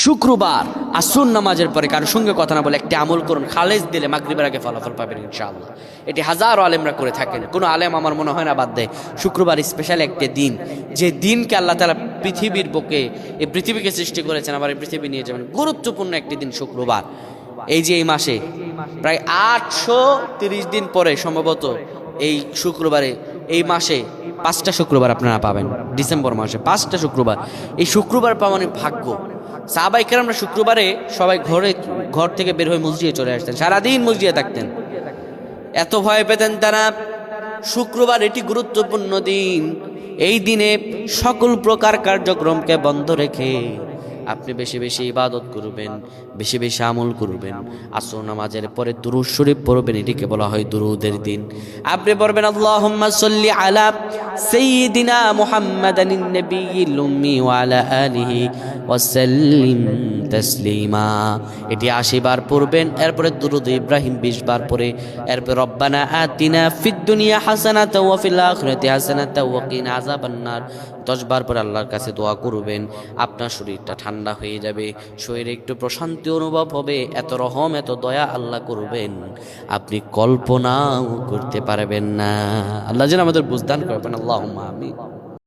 শুক্রবার আসর নামাজের পরে কারোর সঙ্গে কথা না বলে একটি আমল করুন, খালেজ দিলে মাগরিবের আগে ফলাফল পাবেন ইনশাআল্লাহ। এটি হাজারো আলেমরা করে থাকেন, কোনো আলেম আমার মনে হয় না বাদ দেয়। শুক্রবার স্পেশাল একটি দিন, যে দিনকে আল্লাহ তাআলা পৃথিবীর বুকে, এই পৃথিবীকে সৃষ্টি করেছেন, আবার এই পৃথিবী নিয়ে যাবেন। গুরুত্বপূর্ণ একটি দিন শুক্রবার। এই যে এই মাসে প্রায় 830 দিন পরে সম্ভবত এই শুক্রবারে, এই মাসে 5টা শুক্রবার আপনারা পাবেন। ডিসেম্বর মাসে 5টা শুক্রবার, এই শুক্রবার পাওয়ার ভাগ্য। সাহাবায়ে কেরামরা শুক্রবারে সবাই ঘর থেকে বের হয়ে মসজিদে চলে আসতেন, সারাদিন মসজিদে থাকতেন, এত ভয় পেতেন তারা। শুক্রবার এটি গুরুত্বপূর্ণ দিন। এই দিনে সকল প্রকার কার্যক্রমকে বন্ধ রেখে আপনি বেশি বেশি ইবাদত করবেন, বেশি বেশি আমল করবেন। আসর নামাজের পরে দুরূদ শরীফ পড়বেন, এটিকে বলা হয় দুরূদের দিন। আপনি পড়বেন আল্লাহুম্মা সাল্লি আলা সাইয়্যিদিনা মুহাম্মাদানিন নাবিয়্যিল উম্মি ওয়া আলা আলিহি ওয়া সাল্লিম তাসলিমা। এটি 80 বার পড়বেন। এরপরে দুরূদ ইব্রাহিম 20 বার পড়ে, এরপর রব্বানা আতিনা ফিদ দুনিয়া হাসানাতাও ওয়া ফিল আখিরাতি হাসানাতাও ওয়া কিনা আযাবান্নার 10 বার পরে আল্লাহর কাছে দোয়া করবেন। আপনার শরীরটা ঠান্ডা হয়ে যাবে, শরীরে একটু প্রশান্তি অনুভব হবে। এত রহম, এত দয়া আল্লাহ করবেন, আপনি কল্পনাও করতে পারবেন না। আল্লাহ যেন আমাদের বুঝদান করবেন। আল্লাহুম্মা আমিন।